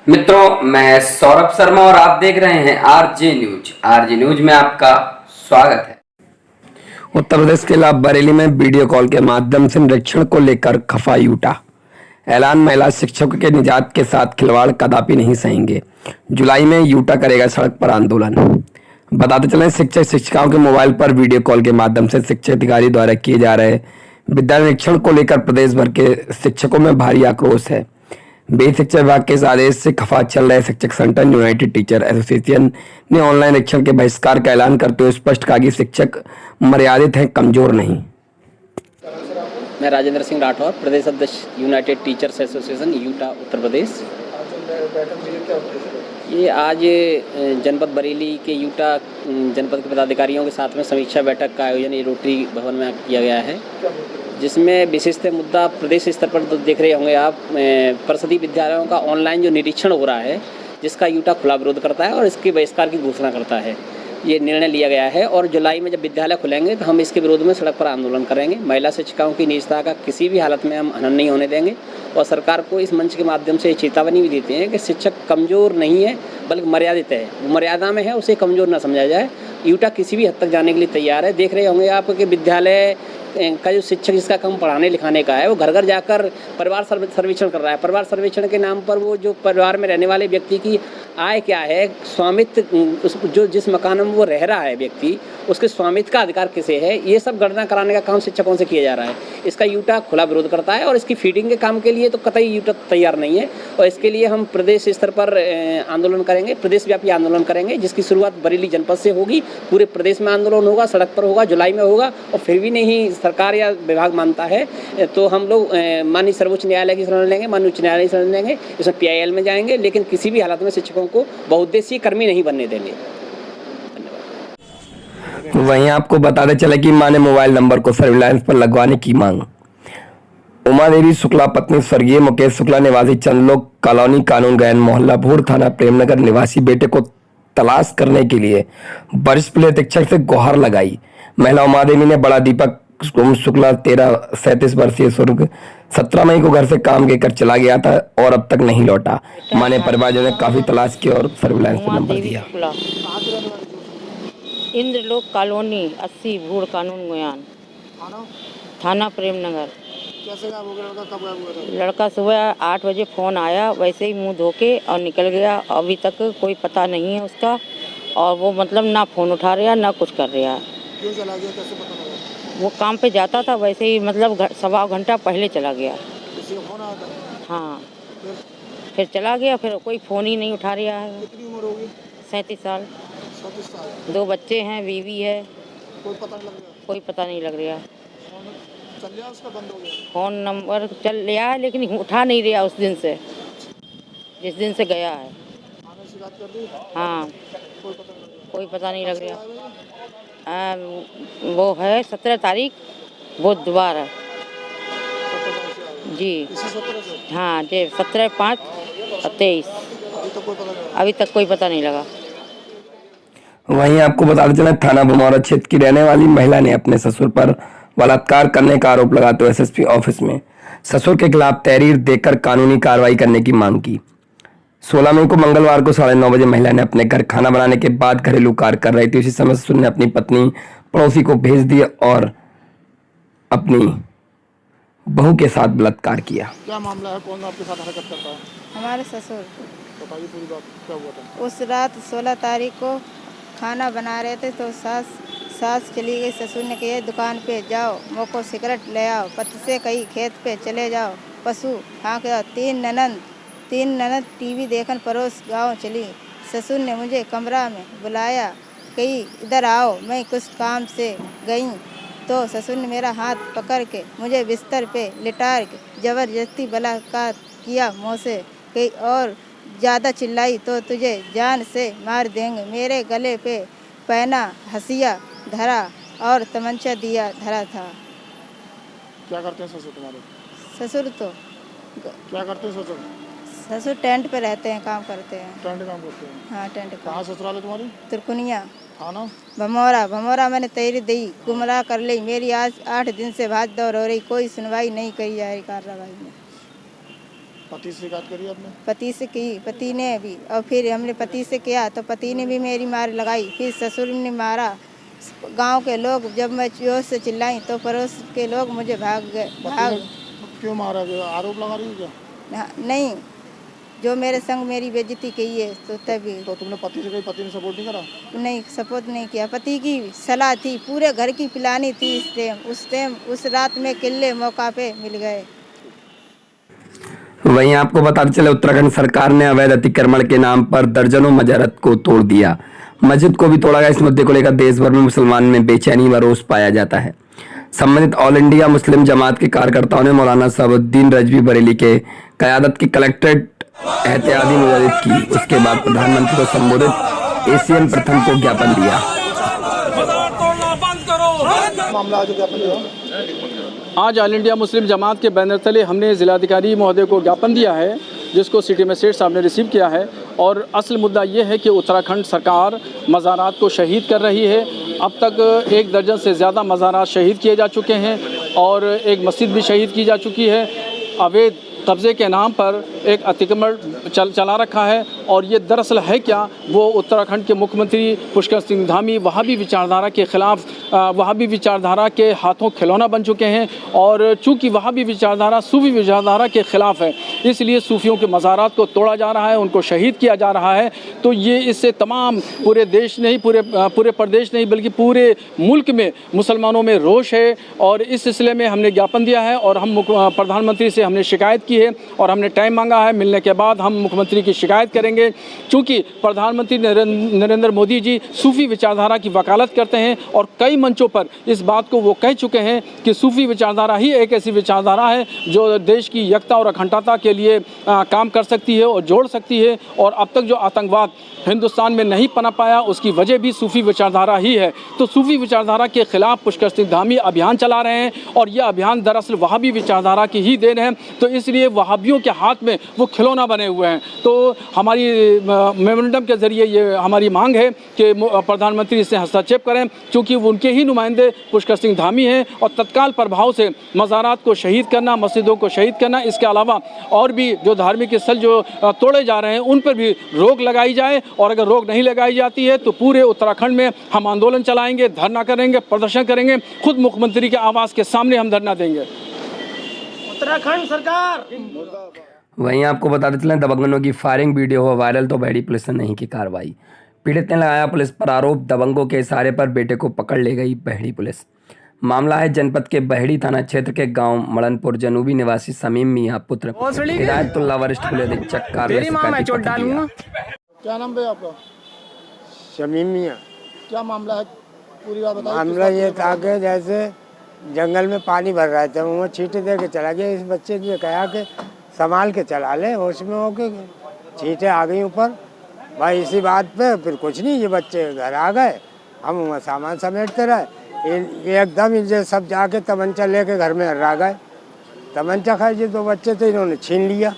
मित्रों, मैं सौरभ शर्मा और आप देख रहे हैं आरजे न्यूज। आरजे न्यूज में आपका स्वागत है। उत्तर प्रदेश के लाभ बरेली में वीडियो कॉल के माध्यम से निरीक्षण को लेकर खफा यूटा। ऐलान, महिला शिक्षकों के निजात के साथ खिलवाड़ कदापि नहीं सहेंगे। जुलाई में यूटा करेगा सड़क पर आंदोलन। बताते चलें, शिक्षक शिक्षिकाओं के मोबाइल पर वीडियो कॉल के माध्यम से शिक्षा अधिकारी द्वारा किए जा रहे विद्यालय निरीक्षण को लेकर प्रदेश भर के शिक्षकों में भारी आक्रोश है। बेसिक शिक्षा विभाग के इस आदेश से खफा चल रहे शिक्षक संगठन यूनाइटेड टीचर एसोसिएशन ने ऑनलाइन निरीक्षण के बहिष्कार का ऐलान करते हुए स्पष्ट कहा कि शिक्षक मर्यादित हैं, कमजोर नहीं। मैं राजेंद्र सिंह राठौर, प्रदेश अध्यक्ष United teachers association Utah Uttar Pradesh. ये आज जनपद बरेली के यूटा जनपद के पदाधिकारियों के साथ में समीक्षा बैठक का आयोजन ये रोटरी भवन में किया गया है, जिसमें विशिष्ट मुद्दा प्रदेश स्तर पर तो देख रहे होंगे आप, परिषदीय विद्यालयों का ऑनलाइन जो निरीक्षण हो रहा है, जिसका यूटा खुला विरोध करता है और इसके बहिष्कार की घोषणा करता है। ये निर्णय लिया गया है और जुलाई में जब विद्यालय खुलेंगे तो हम इसके विरोध में सड़क पर आंदोलन करेंगे। महिला शिक्षिकाओं की निजता का किसी भी हालत में हम हनन नहीं होने देंगे और सरकार को इस मंच के माध्यम से चेतावनी भी देते हैं कि शिक्षक कमज़ोर नहीं है बल्कि मर्यादित है, वो मर्यादा में है, उसे कमज़ोर ना समझा जाए। यूटा किसी भी हद तक जाने के लिए तैयार है। देख रहे होंगे आप कि विद्यालय का जो शिक्षक जिसका काम पढ़ाने लिखाने का है, वो घर घर जाकर परिवार सर्वेक्षण कर रहा है। परिवार सर्वेक्षण के नाम पर वो जो परिवार में रहने वाले व्यक्ति की आय क्या है, स्वामित्व, जो जिस मकान में वो रह रहा है व्यक्ति, उसके स्वामित्व का अधिकार किसे है, ये सब गणना कराने का काम शिक्षकों से किया जा रहा है। इसका यूटा खुला विरोध करता है और इसकी फीडिंग के काम के लिए तो कतई यूटा तैयार नहीं है और इसके लिए हम प्रदेश स्तर पर आंदोलन करेंगे, प्रदेश व्यापी आंदोलन करेंगे, जिसकी शुरुआत बरेली जनपद से होगी। पूरे प्रदेश में आंदोलन होगा, सड़क पर होगा, जुलाई में होगा और फिर भी नहीं सरकार या विभाग मानता है तो हम लोग माननीय सर्वोच्च न्यायालय की शरण लेंगे, माननीय उच्च न्यायालय की शरण लेंगे, इसमें PIL में जाएंगे, लेकिन किसी भी हालत में शिक्षकों को बहुउद्देशीय कर्मी नहीं बनने देंगे। वहीं आपको बताते चले कि मां ने मोबाइल नंबर को सर्विलांस पर लगवाने की मांग। उमा देवी शुक्ला पत्नी स्वर्गीय मुकेश शुक्ला निवासी चंदलोक कॉलोनी कानून गैन मोहल्ला भूर थाना प्रेमनगर निवासी बेटे को तलाश करने के लिए वरिष्ठ पुलिस अधीक्षक से गुहार लगाई। महिला उमा देवी ने बड़ा दीपक शुक्ला 37 वर्षीय स्वर्ग 17 मई को घर से काम लेकर चला गया था और अब तक नहीं लौटा। मां ने परिवारजनों ने काफी तलाश की और सर्विलांस पर नंबर दिया। इंद्रलोक कॉलोनी 80 भूड़ कानून गोयान थाना प्रेमनगर। कैसे गायब हो गया लड़का, कब गायब हुआ था? लड़का सुबह 8 बजे फ़ोन आया, वैसे ही मुंह धो के और निकल गया। अभी तक कोई पता नहीं है उसका और वो मतलब ना फ़ोन उठा रहा ना कुछ कर रहा। क्यों चला गया, कैसे पता लगा? वो काम पे जाता था, वैसे ही मतलब सवा घंटा पहले चला गया। किसी का फोन आया था? हाँ, फिर फिर चला गया, फिर कोई फ़ोन ही नहीं उठा रहा है। कितनी उम्र होगी? 37 साल। 37 साल। 2 बच्चे हैं, बीवी है, कोई पता नहीं लग गया? कोई पता नहीं लग रहा। फोन चल गया उसका, बंद हो गया? फ़ोन नंबर चल रहा है लेकिन उठा नहीं रहा उस दिन से, जिस दिन से गया है। थाने शिकायत कर दी? हाँ, कोई पता नहीं लग गया? कोई पता नहीं लग रहा। आया भैया? वो है 17 तारीख बुधवार है 17 तारीख से आया? जी। इसी 17 से? हाँ जी, 17/5 और 23। अभी तक कोई पता नहीं लगा? अभी तक कोई पता नहीं लगा। वहीं आपको बताते चले, थाना भमौरा क्षेत्र की रहने वाली महिला ने अपने ससुर पर बलात्कार करने का आरोप लगाते हुए SSP ऑफिस में ससुर के खिलाफ तहरीर देकर कानूनी कार्रवाई करने की मांग की। 16 मई को मंगलवार को 9:30 बजे महिला ने अपने घर खाना बनाने के बाद घरेलू कार्य कर रही थी। उसी समय ससुर ने अपनी पत्नी पड़ोसी को भेज दिया और अपनी बहू के साथ बलात्कार किया। क्या मामला है, कौन आपके साथ हरकत करता है? हमारे ससुर बताइए पूरी बात, क्या हुआ था? उस रात 16 तारीख को खाना बना रहे थे तो सास चली गई। ससुर ने कहा दुकान पे जाओ, मोको सिगरेट ले आओ, पति से कही खेत पे चले जाओ, पशु हाँक जाओ। 3 ननद TV देखन पड़ोस गांव चली। ससुर ने मुझे कमरा में बुलाया, कही इधर आओ, मैं कुछ काम से गई तो ससुर ने मेरा हाथ पकड़ के मुझे बिस्तर पे लिटा के ज़बरदस्ती बलात्कार किया मुँह से, कही और ज़्यादा चिल्लाई तो तुझे जान से मार देंगे। मेरे गले पे पहना हसिया धरा और तमंचा दिया धरा था। क्या करते हैं ससुर तुम्हारे? ससुर तो क्या करते हैं ससुर? ससुर टेंट पे रहते हैं, काम करते हैं। टेंट काम करते हैं? हाँ, टेंट कहाँ काम। ससुराल है तुम्हारी? तुरकुनिया थाना? भमौरा मैंने तैयारी दी, गुमराह कर ली। मेरी आज 8 दिन से भाग दौड़ हो रही, कोई सुनवाई नहीं करी जा रही कार्रवाई में। पति से शिकायत करी आपने? पति से की, पति ने भी, और फिर हमने पति से किया तो पति ने भी मेरी मार लगाई, फिर ससुर ने मारा। गांव के लोग, जब मैं जोर से चिल्लाई तो पड़ोस के लोग मुझे भाग गए। क्यों मारा? आरोप लगा रही हो क्या? नहीं, जो मेरे संग मेरी बेइज्जती की है तो तभी। तो तुमने पति से कही, पति ने सपोर्ट नहीं करा? नहीं, सपोर्ट नहीं किया। पति की सलाह थी, पूरे घर की पिलानी थी उस टाइम उस रात में किले मौका पे मिल गए। वहीं आपको बताते चले, उत्तराखंड सरकार ने अवैध अतिक्रमण के नाम पर दर्जनों मजारत को तोड़ दिया। मस्जिद को भी तोड़ा गया। इस मुद्दे को लेकर देश भर में मुसलमान में बेचैनी व रोष पाया जाता है। संबंधित ऑल इंडिया मुस्लिम जमात के कार्यकर्ताओं ने मौलाना साबुद्दीन रजवी बरेली के क़यादत की कलेक्ट्रेट एहतियाती मुजाहिद की। उसके बाद प्रधानमंत्री को संबोधित एसीएम प्रथम को ज्ञापन दिया। मामला आज ज्ञापन दिया? आज ऑल इंडिया मुस्लिम जमात के बैनर तले हमने जिलाधिकारी महोदय को ज्ञापन दिया है, जिसको सिटी मजिस्ट्रेट साहब ने रिसीव किया है। और असल मुद्दा ये है कि उत्तराखंड सरकार मज़ारात को शहीद कर रही है। अब तक 1 दर्जन से ज़्यादा मज़ारात शहीद किए जा चुके हैं और एक मस्जिद भी शहीद की जा चुकी है। अवैध कब्ज़े के नाम पर एक अतिक्रमण चला रखा है। और ये दरअसल है क्या, वो उत्तराखंड के मुख्यमंत्री पुष्कर सिंह धामी वहाबी विचारधारा के ख़िलाफ़, वहाबी विचारधारा के हाथों खिलौना बन चुके हैं। और चूँकि वहाबी विचारधारा सूफी विचारधारा के ख़िलाफ़ है, इसलिए सूफियों के मज़ारात को तोड़ा जा रहा है, उनको शहीद किया जा रहा है। तो ये इससे तमाम पूरे देश नहीं, पूरे प्रदेश नहीं, बल्कि पूरे मुल्क में मुसलमानों में रोष है। और इस सिलसिले में हमने ज्ञापन दिया है और हम प्रधानमंत्री से हमने शिकायत की है और हमने टाइम मांगा है। मिलने के बाद हम मुख्यमंत्री की शिकायत करेंगे। चूँकि प्रधानमंत्री नरेंद्र मोदी जी सूफी विचारधारा की वकालत करते हैं और कई मंचों पर इस बात को वो कह चुके हैं कि सूफी विचारधारा ही एक ऐसी विचारधारा है जो देश की एकता और अखंडता के लिए काम कर सकती है और जोड़ सकती है। और अब तक जो आतंकवाद हिंदुस्तान में नहीं पनप पाया, उसकी वजह भी सूफी विचारधारा ही है। तो सूफी विचारधारा के खिलाफ पुष्कर सिंह धामी अभियान चला रहे हैं और यह अभियान दरअसल वहाबी विचारधारा की ही देन है। तो इसलिए वहाबियों के हाथ में वो खिलौना बने हुए हैं। तो हमारी मेमोरेंडम के ज़रिए ये हमारी मांग है कि प्रधानमंत्री इससे हस्तक्षेप करें, क्योंकि वो उनके ही नुमाइंदे पुष्कर सिंह धामी हैं। और तत्काल प्रभाव से मज़ारात को शहीद करना, मस्जिदों को शहीद करना, इसके अलावा और भी जो धार्मिक स्थल जो तोड़े जा रहे हैं उन पर भी रोक लगाई जाए। और अगर रोक नहीं लगाई जाती है तो पूरे उत्तराखंड में हम आंदोलन चलाएंगे, धरना करेंगे, प्रदर्शन करेंगे। खुद मुख्यमंत्री के आवास के सामने हम धरना देंगे। उत्तराखंड सरकार। वहीं आपको बताते चलें, दबंगों की फायरिंग वीडियो हुआ वायरल तो बहड़ी पुलिस ने नहीं की कार्रवाई। पीड़ित ने लगाया पुलिस पर आरोप, दबंगों के इशारे पर बेटे को पकड़ ले गई बहड़ी पुलिस। मामला है जनपद के बहड़ी थाना क्षेत्र के गांव मड़नपुर जनूबी निवासी समीम मियां पुत्र हिदायतुल्लाह वरिष्ठ पुलिस अधीक्षक कार्यालय। क्या नाम है आपका? समीम मियां। क्या मामला है, पूरी बात बताइए। मामला ये था कि जैसे जंगल में पानी भर रहा था, वो छींटे दे के चला गया। इस बच्चे ने कहा कि संभाल के चला ले, होश में हो के छींटे आ गई ऊपर। भाई इसी बात पे फिर कुछ नहीं, ये बच्चे घर आ गए, हम वहाँ सामान समेटते रहे। एकदम इनसे सब जाके तमंचा लेके घर में हर्रा गए। तमंचा खाए जो 2 बच्चे थे, इन्होंने छीन लिया।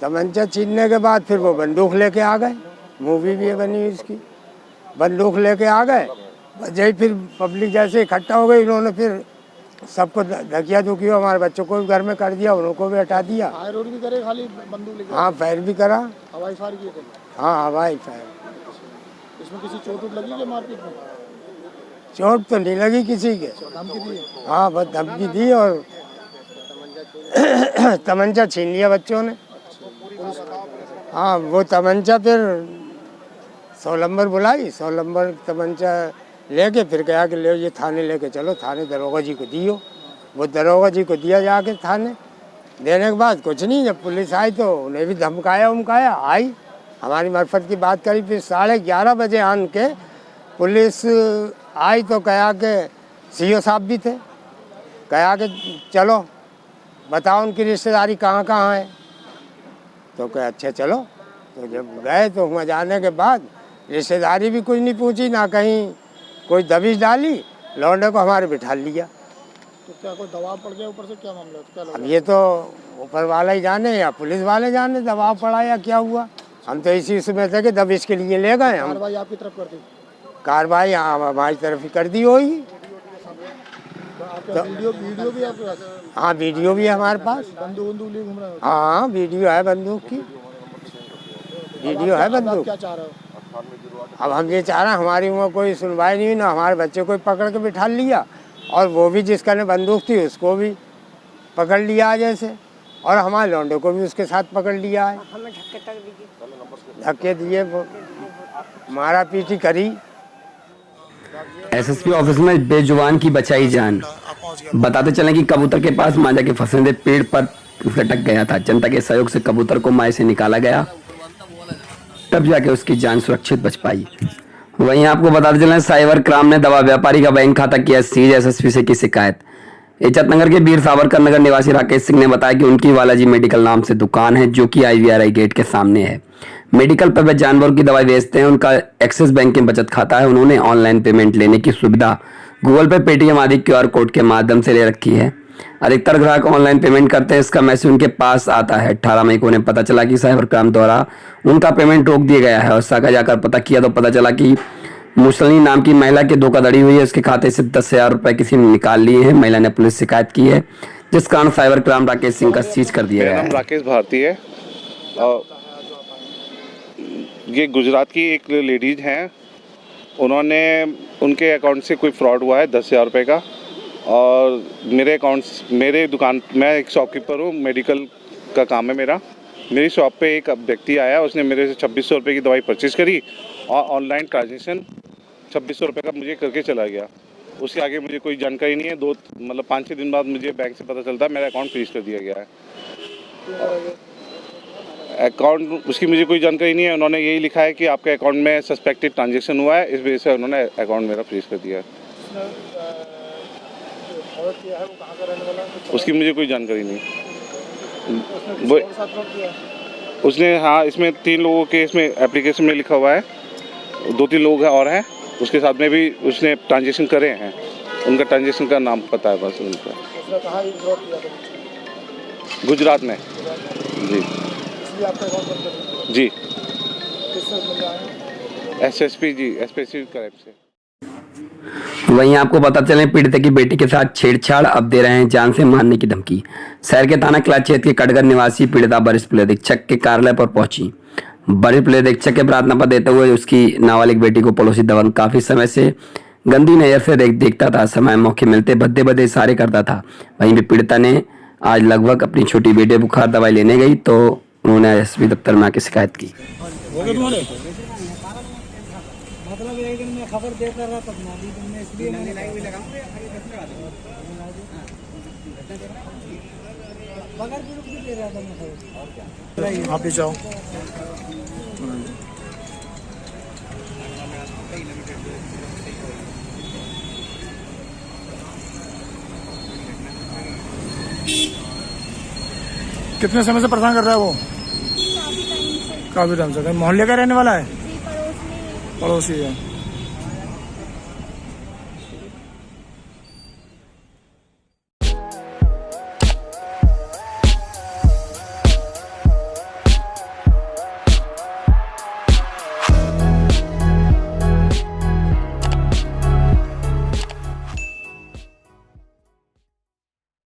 तमंचा छीनने के बाद फिर वो बंदूक लेके आ गए। मूवी भी है बनी हुई इसकी। बंदूक लेके आ गए, जैसे फिर पब्लिक जैसे इकट्ठा हो गई, इन्होंने फिर सबको धकिया धुकी, हमारे बच्चों को भी घर में कर दिया, उनको भी हटा दिया। फायर भी करे, खाली बंदूक लेके? हाँ, फायर भी करा। हवाई फायर किए थे? हाँ, हवाई फायर। इसमें किसी चोट लगी क्या मारपीट में? चोट तो नहीं लगी किसी के। धमकी दी? हाँ, बस धमकी दी और तमंचा छीन लिया बच्चों ने। हाँ, वो तमंचा फिर 100 नंबर बुलाई, 100 नंबर तमंचा लेके फिर कहा कि ले ये थाने लेके चलो, थाने दरोगा जी को दियो। वो दरोगा जी को दिया जाके थाने। देने के बाद कुछ नहीं, जब पुलिस आई तो उन्हें भी धमकाया आई, हमारी मार्फत की बात करी। फिर 11:30 बजे आन के पुलिस आई तो कहा कि सीओ साहब भी थे, कहा कि चलो बताओ उनकी रिश्तेदारी कहाँ कहाँ है। तो कहा अच्छा चलो। तो जब गए तो वहाँ जाने के बाद रिश्तेदारी भी कुछ नहीं पूछी, ना कहीं कोई दबिश डाली, लौंडे को हमारे बिठा लिया। तो क्या कोई दबाव पड़ गया ऊपर से, क्या मामला है? क्या अब ये तो ऊपर वाला ही जाने या पुलिस वाले जाने दबाव पड़ा या क्या हुआ। हम तो इसी उसमें थे कि दबिश के लिए ले गए। हम कार्रवाई आपकी तरफ कर दी? कार्रवाई हाँ हमारी तरफ ही कर दी होगी। आपका वीडियो भी आपके पास? हाँ वीडियो भी है हमारे पास। बंदूक लिए घूम रहे हो? हाँ वीडियो है बंदूक की, वीडियो है बंदूक। क्या चाह रहे हो? अब हम ये चाह रहे हैं, हमारी उम्र कोई सुनवाई नहीं हुई ना, हमारे बच्चे को पकड़ के बिठा लिया और वो भी जिसका ने बंदूक थी उसको भी पकड़ लिया है जैसे, और हमारे लौंडे को भी उसके साथ पकड़ लिया है। धक्के दिए, मारा पीटी करी। एसएसपी ऑफिस में बेजुबान की बचाई जान। बताते चलें कि कबूतर के पास मांझा के फंसने पेड़ पर लटक गया था। जनता के सहयोग से कबूतर को माए से निकाला गया, तब जाके उसकी जान सुरक्षित बच पाई। वहीं आपको बताते चलें, साइबर क्राइम ने दवा व्यापारी का बैंक खाता किया सीज। एसएसपी से की शिकायत। इज्जतनगर के वीर सावरकर नगर निवासी राकेश सिंह ने बताया कि उनकी बालाजी मेडिकल नाम से दुकान है जो कि IVRI गेट के सामने है। मेडिकल पर वे जानवरों की दवाई बेचते हैं। उनका एक्सिस बैंक में बचत खाता है। उन्होंने ऑनलाइन पेमेंट लेने की सुविधा गूगल पे, पेटीएम आदि QR कोड के माध्यम से ले रखी है। अधिकतर ग्राहक ऑनलाइन पेमेंट करते हैं। इसका मैसेज उनके पास आता है। 18 मई को उन्हें पता चला कि साइबर क्राइम द्वारा उनका पेमेंट रोक दिया गया है और शाखा जाकर पता किया तो पता चला कि मुसलनी नाम की महिला की धोखाधड़ी हुई है। उसके खाते से 10,000 रुपए किसी ने निकाल लिए हैं। महिला ने पुलिस शिकायत की है, जिस कारण साइबर क्राइम राकेश सिंह का सीज कर दिया गया है। राकेश भारती है और ये गुजरात की एक लेडीज हैं। उन्होंने उनके अकाउंट से कोई फ्रॉड हुआ है 10,000 रुपये का, और मेरे दुकान, मैं एक शॉपकीपर हूँ, मेडिकल का काम है मेरा। मेरी शॉप पे एक व्यक्ति आया, उसने मेरे से 2600 रुपये की दवाई परचेज़ करी और ऑनलाइन ट्रांजेक्शन 2600 रुपये का मुझे करके चला गया। उसके आगे मुझे कोई जानकारी नहीं है। 5-6 दिन बाद मुझे बैंक से पता चलता है मेरा अकाउंट फ्रीज कर दिया गया है। अकाउंट उसकी मुझे कोई जानकारी नहीं है। उन्होंने यही लिखा है कि आपके अकाउंट में सस्पेक्टेड ट्रांजेक्शन हुआ है, इस वजह से उन्होंने अकाउंट मेरा फ्रीज कर दिया है। उसकी मुझे कोई जानकारी नहीं। वो उसने, हाँ, इसमें 3 लोगों के इसमें एप्लीकेशन में लिखा हुआ है, 2-3 लोग और हैं उसके साथ में भी उसने ट्रांजेक्शन करे हैं। उनका ट्रांजेक्शन का नाम पता है बस उनका। गुजरात में जी जी। SSP जी, SSP क्राइम से। वहीं आपको पता चले, पीड़ित की बेटी के साथ छेड़छाड़, अब दे रहे हैं जान से मारने की धमकी। शहर के थाना क्ला क्षेत्र के कटगर निवासी पीड़िता वरिष्ठ पुलिस अधीक्षक के कार्यालय पर पहुंची। वरिष्ठ पुलिस अधीक्षक के प्रार्थना पत्र देते हुए उसकी नाबालिग बेटी को पड़ोसी दबंग काफी समय से गंदी नजर से देखता था। समय मौके मिलते भद्दे भद्दे इशारे करता था। वहीं भी पीड़िता ने आज लगभग अपनी छोटी बेटी बुखार दवाई लेने गई तो उन्होंने एसपी दफ्तर में आके शिकायत की। मतलब एक दिन मैं खबर देता रहा तब ना मैं इसलिए बगैर दे रहा था मैं। आप भी जाओ। कितने समय से परेशान कर रहा है वो? काफी टाइम से। मोहल्ले का रहने वाला है? पड़ोसी है।